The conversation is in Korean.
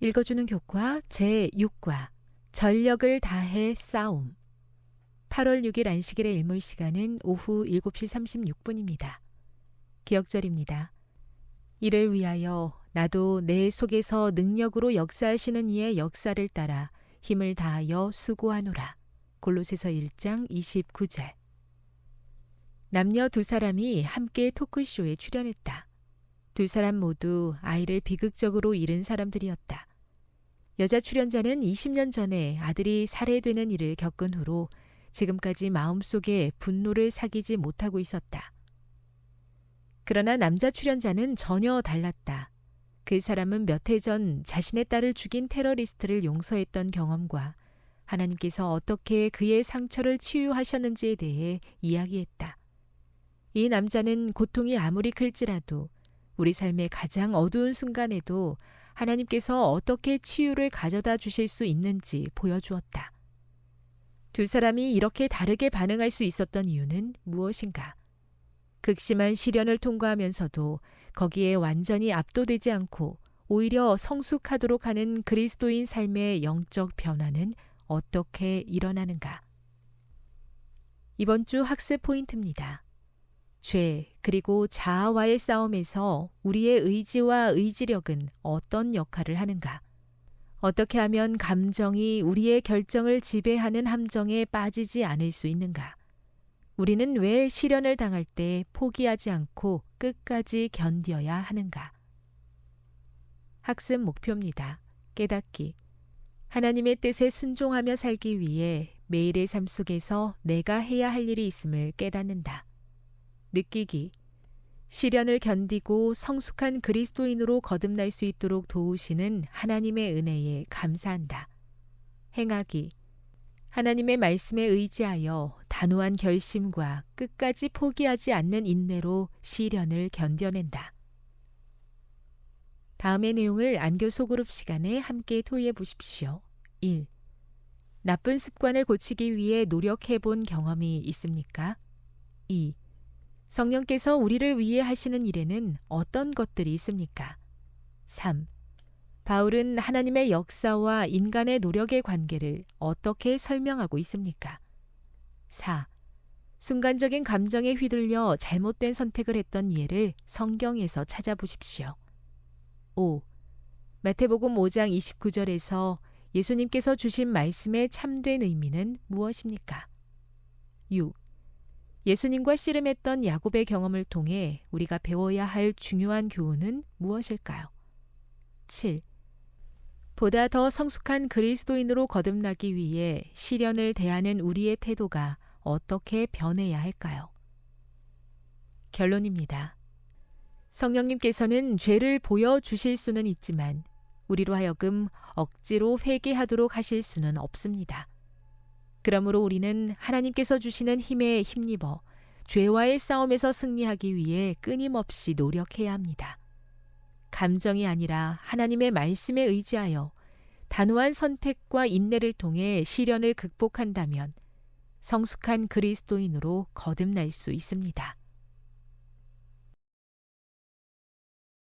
읽어주는 교과 제6과 전력을 다해 싸움. 8월 6일 안식일의 일몰 시간은 오후 7시 36분입니다. 기억절입니다. 이를 위하여 나도 내 속에서 능력으로 역사하시는 이의 역사를 따라 힘을 다하여 수고하노라. 골로새서 1장 29절. 남녀 두 사람이 함께 토크쇼에 출연했다. 두 사람 모두 아이를 비극적으로 잃은 사람들이었다. 여자 출연자는 20년 전에 아들이 살해되는 일을 겪은 후로 지금까지 마음속에 분노를 사귀지 못하고 있었다. 그러나 남자 출연자는 전혀 달랐다. 그 사람은 몇 해 전 자신의 딸을 죽인 테러리스트를 용서했던 경험과 하나님께서 어떻게 그의 상처를 치유하셨는지에 대해 이야기했다. 이 남자는 고통이 아무리 클지라도 우리 삶의 가장 어두운 순간에도 하나님께서 어떻게 치유를 가져다 주실 수 있는지 보여주었다. 두 사람이 이렇게 다르게 반응할 수 있었던 이유는 무엇인가? 극심한 시련을 통과하면서도 거기에 완전히 압도되지 않고 오히려 성숙하도록 하는 그리스도인 삶의 영적 변화는 어떻게 일어나는가? 이번 주 학습 포인트입니다. 죄 그리고 자아와의 싸움에서 우리의 의지와 의지력은 어떤 역할을 하는가? 어떻게 하면 감정이 우리의 결정을 지배하는 함정에 빠지지 않을 수 있는가? 우리는 왜 시련을 당할 때 포기하지 않고 끝까지 견뎌야 하는가? 학습 목표입니다. 깨닫기. 하나님의 뜻에 순종하며 살기 위해 매일의 삶 속에서 내가 해야 할 일이 있음을 깨닫는다. 느끼기. 시련을 견디고 성숙한 그리스도인으로 거듭날 수 있도록 도우시는 하나님의 은혜에 감사한다. 행하기. 하나님의 말씀에 의지하여 단호한 결심과 끝까지 포기하지 않는 인내로 시련을 견뎌낸다. 다음의 내용을 안교 소그룹 시간에 함께 토의해 보십시오. 1. 나쁜 습관을 고치기 위해 노력해 본 경험이 있습니까? 2. 성령께서 우리를 위해 하시는 일에는 어떤 것들이 있습니까? 3. 바울은 하나님의 역사와 인간의 노력의 관계를 어떻게 설명하고 있습니까? 4. 순간적인 감정에 휘둘려 잘못된 선택을 했던 예를 성경에서 찾아보십시오. 5. 마태복음 5장 29절에서 예수님께서 주신 말씀의 참된 의미는 무엇입니까? 6. 예수님과 씨름했던 야곱의 경험을 통해 우리가 배워야 할 중요한 교훈은 무엇일까요? 7. 보다 더 성숙한 그리스도인으로 거듭나기 위해 시련을 대하는 우리의 태도가 어떻게 변해야 할까요? 결론입니다. 성령님께서는 죄를 보여주실 수는 있지만 우리로 하여금 억지로 회개하도록 하실 수는 없습니다. 그러므로 우리는 하나님께서 주시는 힘에 힘입어 죄와의 싸움에서 승리하기 위해 끊임없이 노력해야 합니다. 감정이 아니라 하나님의 말씀에 의지하여 단호한 선택과 인내를 통해 시련을 극복한다면 성숙한 그리스도인으로 거듭날 수 있습니다.